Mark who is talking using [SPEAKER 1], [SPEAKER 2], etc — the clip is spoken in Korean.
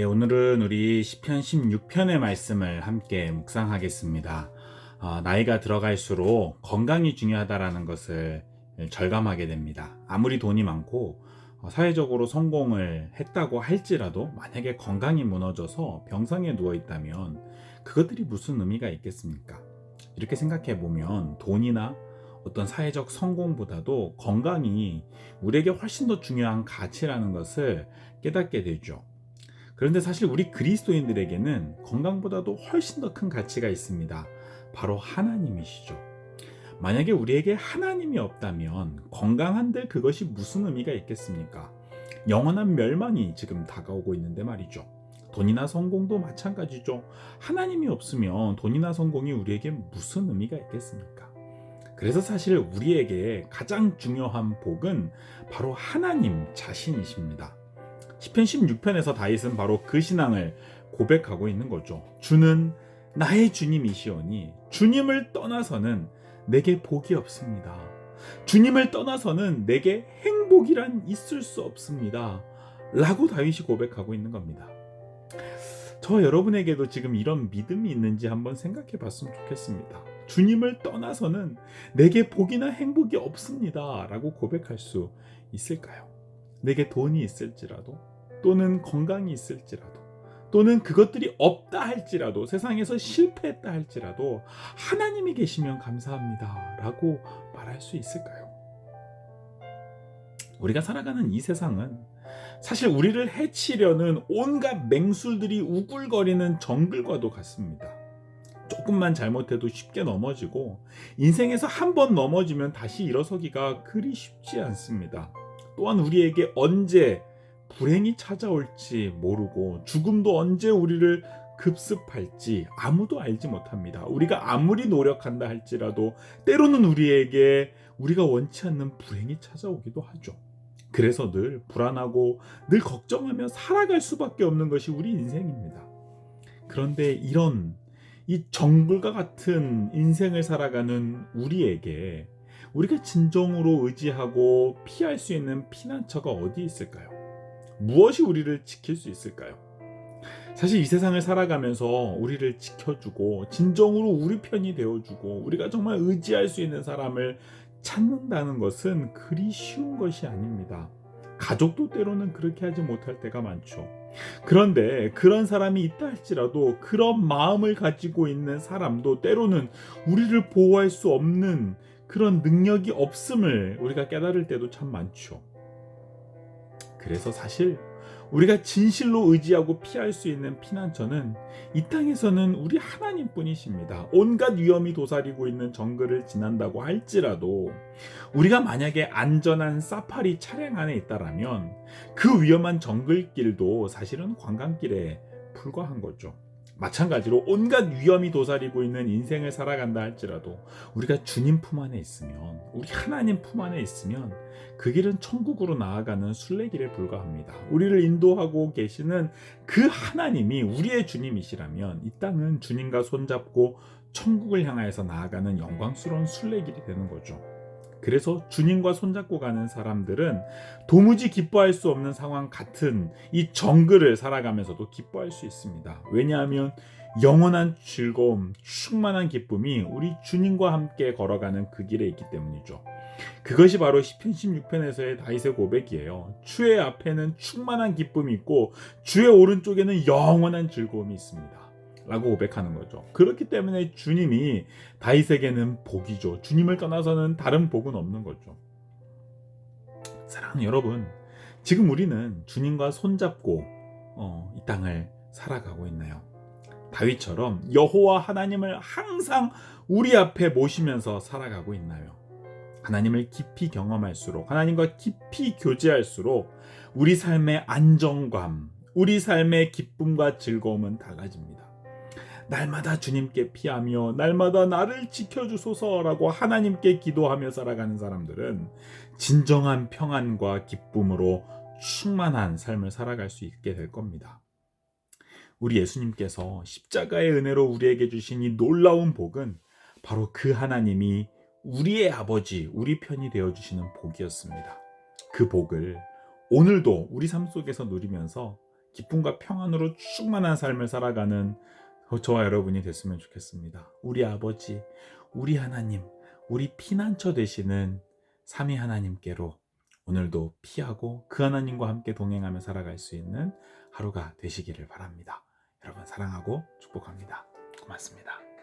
[SPEAKER 1] 오늘은 우리 시편 16편의 말씀을 함께 묵상하겠습니다. 나이가 들어갈수록 건강이 중요하다라는 것을 절감하게 됩니다. 아무리 돈이 많고 사회적으로 성공을 했다고 할지라도 만약에 건강이 무너져서 병상에 누워 있다면 그것들이 무슨 의미가 있겠습니까? 이렇게 생각해 보면 돈이나 어떤 사회적 성공보다도 건강이 우리에게 훨씬 더 중요한 가치라는 것을 깨닫게 되죠. 그런데 사실 우리 그리스도인들에게는 건강보다도 훨씬 더 큰 가치가 있습니다. 바로 하나님이시죠. 만약에 우리에게 하나님이 없다면 건강한들 그것이 무슨 의미가 있겠습니까? 영원한 멸망이 지금 다가오고 있는데 말이죠. 돈이나 성공도 마찬가지죠. 하나님이 없으면 돈이나 성공이 우리에게 무슨 의미가 있겠습니까? 그래서 사실 우리에게 가장 중요한 복은 바로 하나님 자신이십니다. 시편 16편에서 다윗은 바로 그 신앙을 고백하고 있는 거죠. 주는 나의 주님이시오니 주님을 떠나서는 내게 복이 없습니다. 주님을 떠나서는 내게 행복이란 있을 수 없습니다. 라고 다윗이 고백하고 있는 겁니다. 저 여러분에게도 지금 이런 믿음이 있는지 한번 생각해 봤으면 좋겠습니다. 주님을 떠나서는 내게 복이나 행복이 없습니다. 라고 고백할 수 있을까요? 내게 돈이 있을지라도, 또는 건강이 있을지라도, 또는 그것들이 없다 할지라도, 세상에서 실패했다 할지라도 하나님이 계시면 감사합니다 라고 말할 수 있을까요? 우리가 살아가는 이 세상은 사실 우리를 해치려는 온갖 맹수들이 우글거리는 정글과도 같습니다. 조금만 잘못해도 쉽게 넘어지고, 인생에서 한 번 넘어지면 다시 일어서기가 그리 쉽지 않습니다. 또한 우리에게 언제 불행이 찾아올지 모르고 죽음도 언제 우리를 급습할지 아무도 알지 못합니다. 우리가 아무리 노력한다 할지라도 때로는 우리에게 우리가 원치 않는 불행이 찾아오기도 하죠. 그래서 늘 불안하고 늘 걱정하며 살아갈 수밖에 없는 것이 우리 인생입니다. 그런데 이 정글과 같은 인생을 살아가는 우리에게 우리가 진정으로 의지하고 피할 수 있는 피난처가 어디 있을까요? 무엇이 우리를 지킬 수 있을까요? 사실 이 세상을 살아가면서 우리를 지켜주고 진정으로 우리 편이 되어주고 우리가 정말 의지할 수 있는 사람을 찾는다는 것은 그리 쉬운 것이 아닙니다. 가족도 때로는 그렇게 하지 못할 때가 많죠. 그런데 그런 사람이 있다 할지라도 그런 마음을 가지고 있는 사람도 때로는 우리를 보호할 수 없는 그런 능력이 없음을 우리가 깨달을 때도 참 많죠. 그래서 사실 우리가 진실로 의지하고 피할 수 있는 피난처는 이 땅에서는 우리 하나님뿐이십니다. 온갖 위험이 도사리고 있는 정글을 지난다고 할지라도 우리가 만약에 안전한 사파리 차량 안에 있다라면 그 위험한 정글길도 사실은 관광길에 불과한 거죠. 마찬가지로 온갖 위험이 도사리고 있는 인생을 살아간다 할지라도 우리가 주님 품 안에 있으면, 우리 하나님 품 안에 있으면 그 길은 천국으로 나아가는 순례길에 불과합니다. 우리를 인도하고 계시는 그 하나님이 우리의 주님이시라면 이 땅은 주님과 손잡고 천국을 향하여서 나아가는 영광스러운 순례길이 되는 거죠. 그래서 주님과 손잡고 가는 사람들은 도무지 기뻐할 수 없는 상황 같은 이 정글을 살아가면서도 기뻐할 수 있습니다. 왜냐하면 영원한 즐거움, 충만한 기쁨이 우리 주님과 함께 걸어가는 그 길에 있기 때문이죠. 그것이 바로 시편 16편에서의 다윗의 고백이에요. 주의 앞에는 충만한 기쁨이 있고 주의 오른쪽에는 영원한 즐거움이 있습니다. 라고 고백하는 거죠. 그렇기 때문에 주님이 다윗에게는 복이죠. 주님을 떠나서는 다른 복은 없는 거죠. 사랑하는 여러분, 지금 우리는 주님과 손잡고 이 땅을 살아가고 있나요? 다윗처럼 여호와 하나님을 항상 우리 앞에 모시면서 살아가고 있나요? 하나님을 깊이 경험할수록, 하나님과 깊이 교제할수록 우리 삶의 안정감, 우리 삶의 기쁨과 즐거움은 달라집니다. 날마다 주님께 피하며 날마다 나를 지켜주소서라고 하나님께 기도하며 살아가는 사람들은 진정한 평안과 기쁨으로 충만한 삶을 살아갈 수 있게 될 겁니다. 우리 예수님께서 십자가의 은혜로 우리에게 주신 이 놀라운 복은 바로 그 하나님이 우리의 아버지, 우리 편이 되어주시는 복이었습니다. 그 복을 오늘도 우리 삶 속에서 누리면서 기쁨과 평안으로 충만한 삶을 살아가는 저와 여러분이 됐으면 좋겠습니다. 우리 아버지, 우리 하나님, 우리 피난처 되시는 삼위 하나님께로 오늘도 피하고 그 하나님과 함께 동행하며 살아갈 수 있는 하루가 되시기를 바랍니다. 여러분 사랑하고 축복합니다. 고맙습니다.